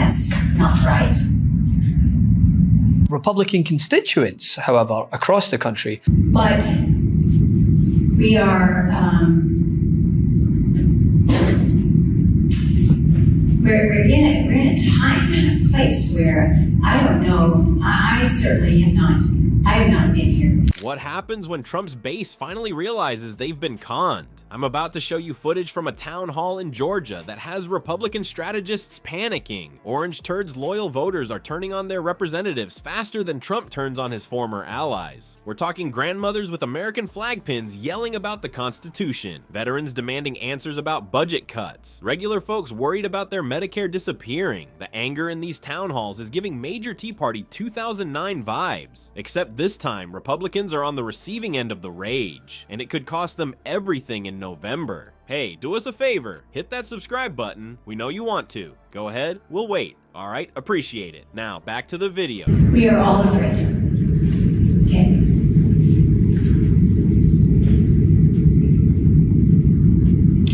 that's not right. Republican constituents, however, across the country. But we are, we're in a time and a place where I don't know, I certainly have not been here. What happens when Trump's base finally realizes they've been conned? I'm about to show you footage from a town hall in Georgia that has Republican strategists panicking. Orange turds' loyal voters are turning on their representatives faster than Trump turns on his former allies. We're talking grandmothers with American flag pins yelling about the Constitution, veterans demanding answers about budget cuts, regular folks worried about their Medicare disappearing. The anger in these town halls is giving major Tea Party 2009 vibes, except this time Republicans are on the receiving end of the rage, and it could cost them everything in November. Hey, do us a favor, hit that subscribe button. We know you want to. Go ahead, we'll wait. All right, appreciate it. Now, back to the video. We are all afraid. Okay?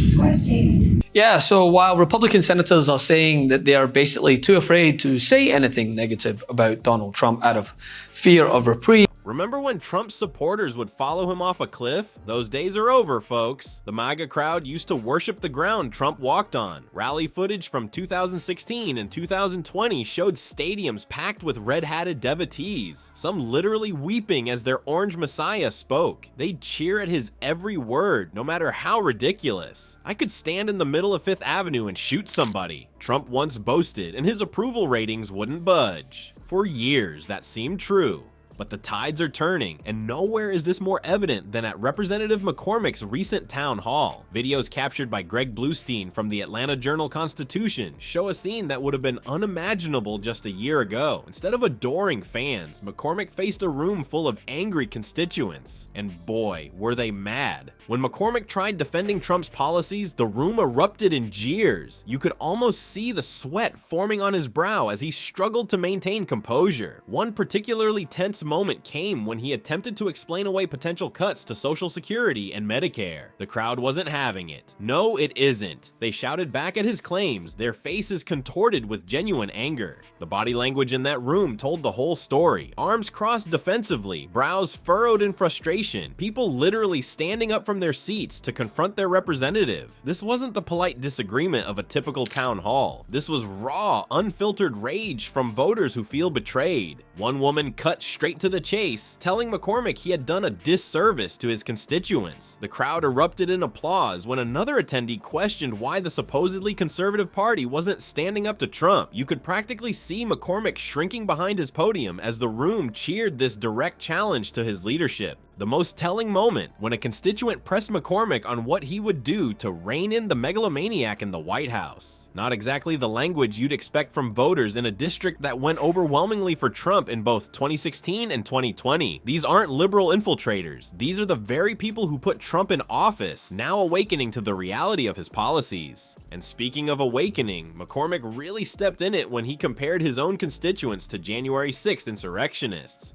It's quite a statement. Yeah, so while Republican senators are saying that they are basically too afraid to say anything negative about Donald Trump out of fear of reprieve. Remember when Trump's supporters would follow him off a cliff? Those days are over, folks. The MAGA crowd used to worship the ground Trump walked on. Rally footage from 2016 and 2020 showed stadiums packed with red-hatted devotees, some literally weeping as their orange messiah spoke. They'd cheer at his every word, no matter how ridiculous. I could stand in the middle of Fifth Avenue and shoot somebody. Trump once boasted, and his approval ratings wouldn't budge. For years, that seemed true. But the tides are turning, and nowhere is this more evident than at Representative McCormick's recent town hall. Videos captured by Greg Bluestein from the Atlanta Journal-Constitution show a scene that would have been unimaginable just a year ago. Instead of adoring fans, McCormick faced a room full of angry constituents, and boy, were they mad. When McCormick tried defending Trump's policies, the room erupted in jeers. You could almost see the sweat forming on his brow as he struggled to maintain composure. One particularly tense moment came when he attempted to explain away potential cuts to Social Security and Medicare. The crowd wasn't having it. No, it isn't. They shouted back at his claims, their faces contorted with genuine anger. The body language in that room told the whole story. Arms crossed defensively, brows furrowed in frustration, people literally standing up from their seats to confront their representative. This wasn't the polite disagreement of a typical town hall. This was raw, unfiltered rage from voters who feel betrayed. One woman cut straight to the chase, telling McCormick he had done a disservice to his constituents. The crowd erupted in applause when another attendee questioned why the supposedly conservative party wasn't standing up to Trump. You could practically see McCormick shrinking behind his podium as the room cheered this direct challenge to his leadership. The most telling moment, when a constituent pressed McCormick on what he would do to rein in the megalomaniac in the White House. Not exactly the language you'd expect from voters in a district that went overwhelmingly for Trump in both 2016 and 2020. These aren't liberal infiltrators. These are the very people who put Trump in office, now awakening to the reality of his policies. And speaking of awakening, McCormick really stepped in it when he compared his own constituents to January 6th insurrectionists.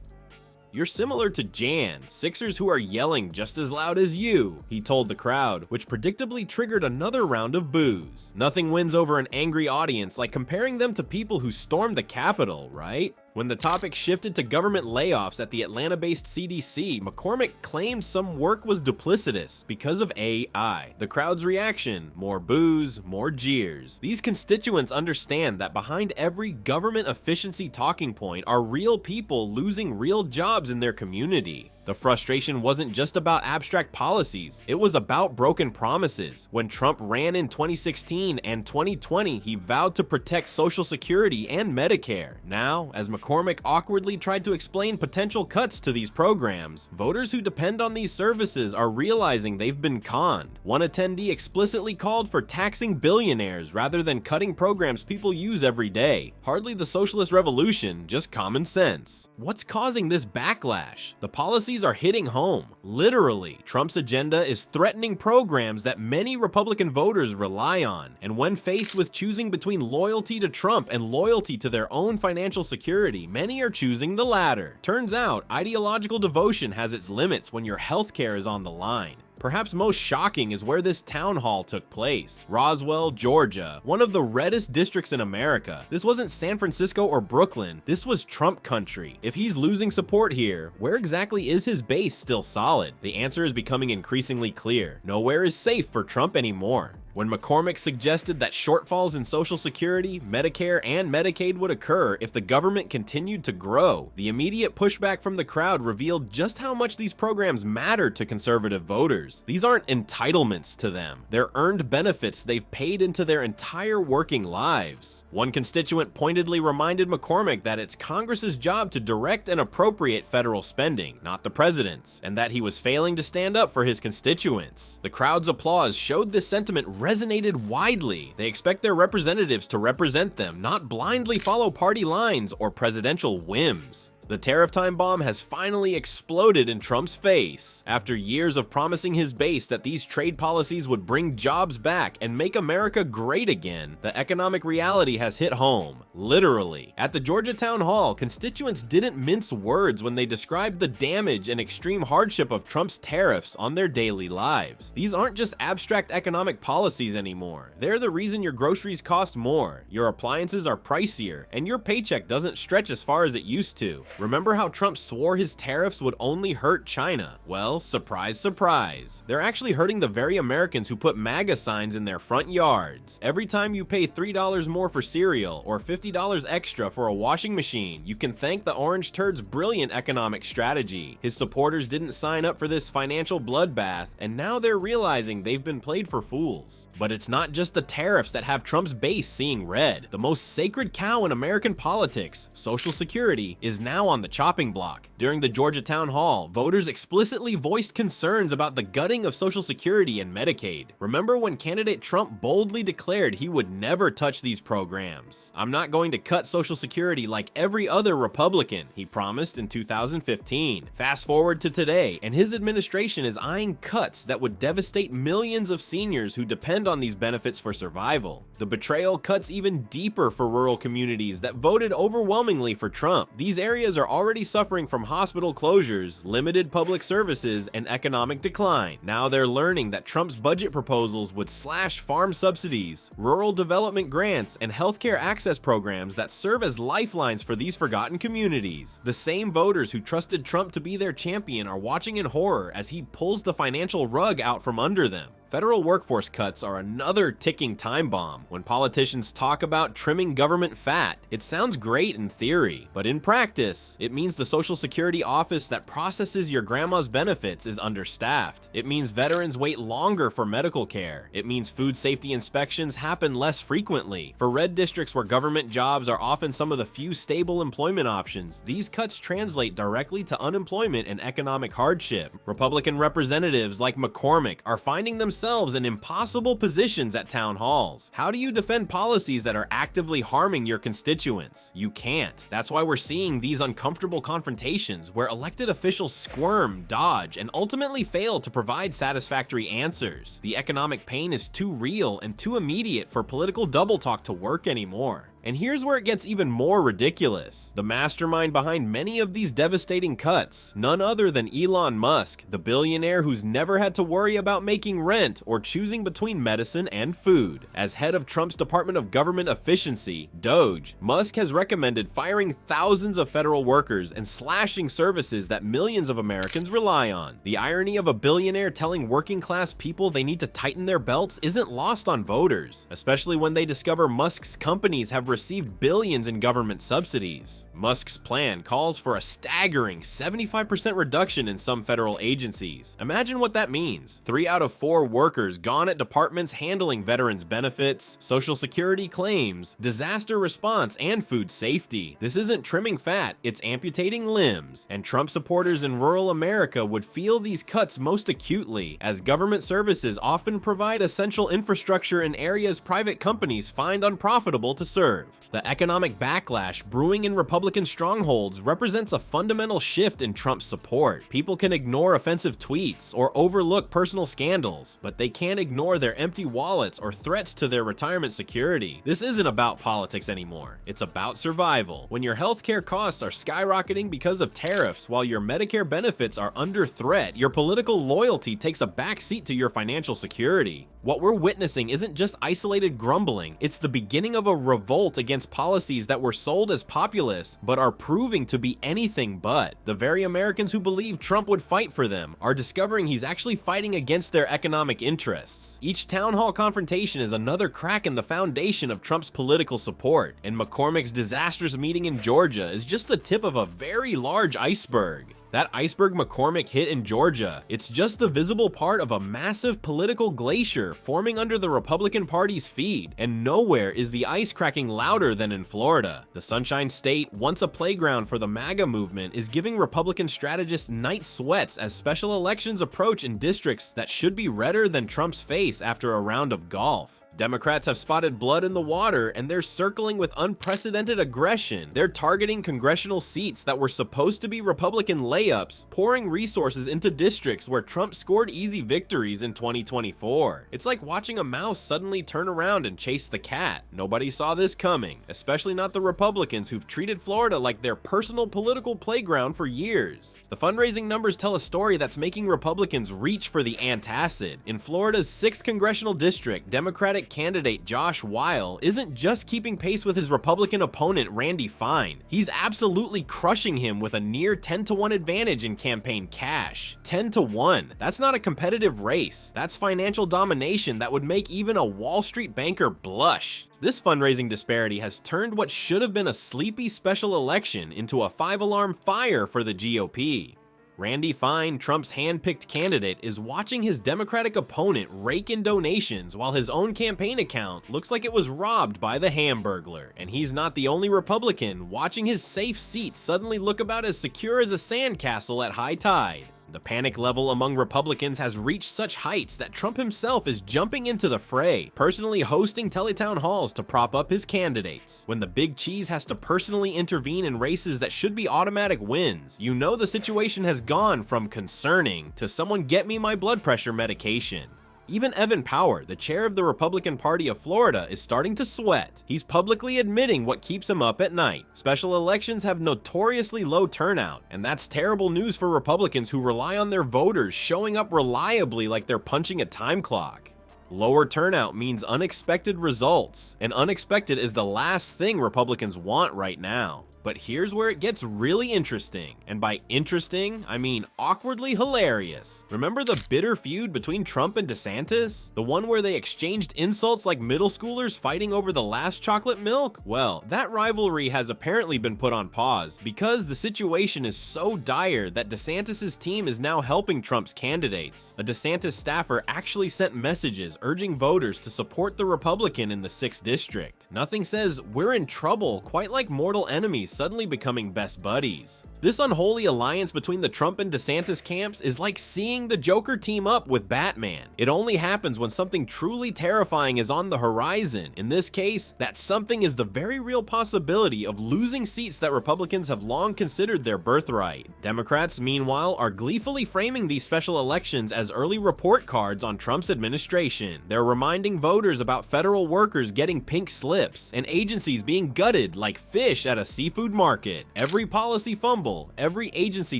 "You're similar to Jan, Sixers who are yelling just as loud as you," he told the crowd, which predictably triggered another round of boos. Nothing wins over an angry audience like comparing them to people who stormed the Capitol, right? When the topic shifted to government layoffs at the Atlanta-based CDC, McCormick claimed some work was duplicitous because of AI. The crowd's reaction: more boos, more jeers. These constituents understand that behind every government efficiency talking point are real people losing real jobs in their community. The frustration wasn't just about abstract policies, it was about broken promises. When Trump ran in 2016 and 2020, he vowed to protect Social Security and Medicare. Now, as McCormick awkwardly tried to explain potential cuts to these programs, voters who depend on these services are realizing they've been conned. One attendee explicitly called for taxing billionaires rather than cutting programs people use every day. Hardly the socialist revolution, just common sense. What's causing this backlash? The policies are hitting home. Literally, Trump's agenda is threatening programs that many Republican voters rely on. And when faced with choosing between loyalty to Trump and loyalty to their own financial security, many are choosing the latter. Turns out, ideological devotion has its limits when your healthcare is on the line. Perhaps most shocking is where this town hall took place. Roswell, Georgia, one of the reddest districts in America. This wasn't San Francisco or Brooklyn, this was Trump country. If he's losing support here, where exactly is his base still solid? The answer is becoming increasingly clear. Nowhere is safe for Trump anymore. When McCormick suggested that shortfalls in Social Security, Medicare, and Medicaid would occur if the government continued to grow, the immediate pushback from the crowd revealed just how much these programs matter to conservative voters. These aren't entitlements to them. They're earned benefits they've paid into their entire working lives. One constituent pointedly reminded McCormick that it's Congress's job to direct and appropriate federal spending, not the president's, and that he was failing to stand up for his constituents. The crowd's applause showed this sentiment resonated widely. They expect their representatives to represent them, not blindly follow party lines or presidential whims. The tariff time bomb has finally exploded in Trump's face. After years of promising his base that these trade policies would bring jobs back and make America great again, the economic reality has hit home. Literally. At the Georgia Town Hall, constituents didn't mince words when they described the damage and extreme hardship of Trump's tariffs on their daily lives. These aren't just abstract economic policies anymore. They're the reason your groceries cost more, your appliances are pricier, and your paycheck doesn't stretch as far as it used to. Remember how Trump swore his tariffs would only hurt China? Well, surprise, surprise. They're actually hurting the very Americans who put MAGA signs in their front yards. Every time you pay $3 more for cereal or $50 extra for a washing machine, you can thank the orange turd's brilliant economic strategy. His supporters didn't sign up for this financial bloodbath, and now they're realizing they've been played for fools. But it's not just the tariffs that have Trump's base seeing red. The most sacred cow in American politics, Social Security, is now on the chopping block. During the Georgia Town Hall, voters explicitly voiced concerns about the gutting of Social Security and Medicaid. Remember when candidate Trump boldly declared he would never touch these programs? "I'm not going to cut Social Security like every other Republican," he promised in 2015. Fast forward to today, and his administration is eyeing cuts that would devastate millions of seniors who depend on these benefits for survival. The betrayal cuts even deeper for rural communities that voted overwhelmingly for Trump. These areas are already suffering from hospital closures, limited public services, and economic decline. Now they're learning that Trump's budget proposals would slash farm subsidies, rural development grants, and healthcare access programs that serve as lifelines for these forgotten communities. The same voters who trusted Trump to be their champion are watching in horror as he pulls the financial rug out from under them. Federal workforce cuts are another ticking time bomb. When politicians talk about trimming government fat, it sounds great in theory, but in practice, it means the Social Security office that processes your grandma's benefits is understaffed. It means veterans wait longer for medical care. It means food safety inspections happen less frequently. For red districts where government jobs are often some of the few stable employment options, these cuts translate directly to unemployment and economic hardship. Republican representatives like McCormick are finding themselves in impossible positions at town halls. How do you defend policies that are actively harming your constituents? You can't. That's why we're seeing these uncomfortable confrontations where elected officials squirm, dodge, and ultimately fail to provide satisfactory answers. The economic pain is too real and too immediate for political double talk to work anymore. And here's where it gets even more ridiculous. The mastermind behind many of these devastating cuts, none other than Elon Musk, the billionaire who's never had to worry about making rent or choosing between medicine and food. As head of Trump's Department of Government Efficiency, DOGE, Musk has recommended firing thousands of federal workers and slashing services that millions of Americans rely on. The irony of a billionaire telling working class people they need to tighten their belts isn't lost on voters, especially when they discover Musk's companies have received billions in government subsidies. Musk's plan calls for a staggering 75% reduction in some federal agencies. Imagine what that means. 3 out of 4 workers gone at departments handling veterans benefits, Social Security claims, disaster response, and food safety. This isn't trimming fat, it's amputating limbs. And Trump supporters in rural America would feel these cuts most acutely, as government services often provide essential infrastructure in areas private companies find unprofitable to serve. deserve. The economic backlash brewing in Republican strongholds represents a fundamental shift in Trump's support. People can ignore offensive tweets or overlook personal scandals, but they can't ignore their empty wallets or threats to their retirement security. This isn't about politics anymore. It's about survival. When your healthcare costs are skyrocketing because of tariffs while your Medicare benefits are under threat, your political loyalty takes a backseat to your financial security. What we're witnessing isn't just isolated grumbling, it's the beginning of a revolt against policies that were sold as populist but are proving to be anything but. The very Americans who believe Trump would fight for them are discovering he's actually fighting against their economic interests. Each town hall confrontation is another crack in the foundation of Trump's political support, and McCormick's disastrous meeting in Georgia is just the tip of a very large iceberg. That iceberg McCormick hit in Georgia, it's just the visible part of a massive political glacier forming under the Republican Party's feet, and nowhere is the ice cracking louder than in Florida. The Sunshine State, once a playground for the MAGA movement, is giving Republican strategists night sweats as special elections approach in districts that should be redder than Trump's face after a round of golf. Democrats have spotted blood in the water, and they're circling with unprecedented aggression. They're targeting congressional seats that were supposed to be Republican layups, pouring resources into districts where Trump scored easy victories in 2024. It's like watching a mouse suddenly turn around and chase the cat. Nobody saw this coming, especially not the Republicans who've treated Florida like their personal political playground for years. The fundraising numbers tell a story that's making Republicans reach for the antacid. In Florida's 6th congressional district, Democratic candidate Josh Weil isn't just keeping pace with his Republican opponent Randy Fine, he's absolutely crushing him with a near 10-to-1 advantage in campaign cash. 10-to-1. That's not a competitive race. That's financial domination that would make even a Wall Street banker blush. This fundraising disparity has turned what should have been a sleepy special election into a 5-alarm fire for the GOP. Randy Fine, Trump's hand-picked candidate, is watching his Democratic opponent rake in donations while his own campaign account looks like it was robbed by the Hamburglar. And he's not the only Republican watching his safe seat suddenly look about as secure as a sandcastle at high tide. The panic level among Republicans has reached such heights that Trump himself is jumping into the fray, personally hosting teletown halls to prop up his candidates. When the big cheese has to personally intervene in races that should be automatic wins, you know the situation has gone from concerning to someone get me my blood pressure medication. Even Evan Power, the chair of the Republican Party of Florida, is starting to sweat. He's publicly admitting what keeps him up at night. Special elections have notoriously low turnout, and that's terrible news for Republicans who rely on their voters showing up reliably like they're punching a time clock. Lower turnout means unexpected results, and unexpected is the last thing Republicans want right now. But here's where it gets really interesting, and by interesting, I mean awkwardly hilarious. Remember the bitter feud between Trump and DeSantis? The one where they exchanged insults like middle schoolers fighting over the last chocolate milk? Well, that rivalry has apparently been put on pause because the situation is so dire that DeSantis' team is now helping Trump's candidates. A DeSantis staffer actually sent messages urging voters to support the Republican in the 6th district. Nothing says we're in trouble quite like mortal enemies suddenly becoming best buddies. This unholy alliance between the Trump and DeSantis camps is like seeing the Joker team up with Batman. It only happens when something truly terrifying is on the horizon. In this case, that something is the very real possibility of losing seats that Republicans have long considered their birthright. Democrats, meanwhile, are gleefully framing these special elections as early report cards on Trump's administration. They're reminding voters about federal workers getting pink slips and agencies being gutted like fish at a seafood market. Every policy fumble, every agency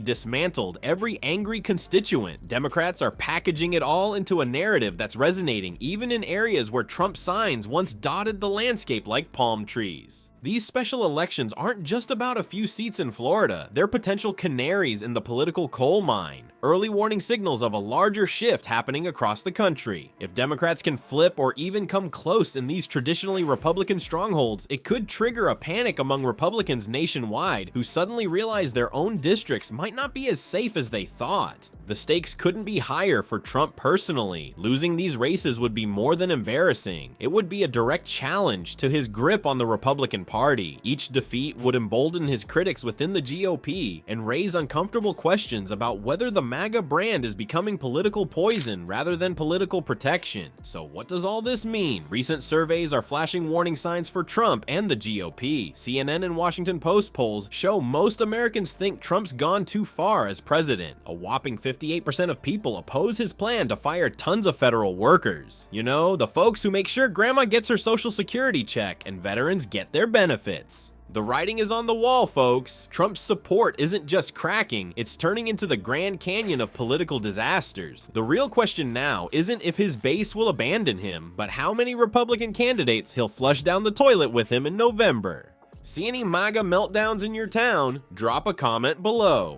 dismantled, every angry constituent. Democrats are packaging it all into a narrative that's resonating even in areas where Trump signs once dotted the landscape like palm trees. These special elections aren't just about a few seats in Florida, they're potential canaries in the political coal mine, early warning signals of a larger shift happening across the country. If Democrats can flip or even come close in these traditionally Republican strongholds, it could trigger a panic among Republicans nationwide who suddenly realize their own districts might not be as safe as they thought. The stakes couldn't be higher for Trump personally. Losing these races would be more than embarrassing. It would be a direct challenge to his grip on the Republican party. Each defeat would embolden his critics within the GOP and raise uncomfortable questions about whether the MAGA brand is becoming political poison rather than political protection. So what does all this mean? Recent surveys are flashing warning signs for Trump and the GOP. CNN and Washington Post polls show most Americans think Trump's gone too far as president. A whopping 58% of people oppose his plan to fire tons of federal workers. You know, the folks who make sure grandma gets her social security check and veterans get their benefits. The writing is on the wall, folks. Trump's support isn't just cracking, it's turning into the Grand Canyon of political disasters. The real question now isn't if his base will abandon him, but how many Republican candidates he'll flush down the toilet with him in November. See any MAGA meltdowns in your town? Drop a comment below.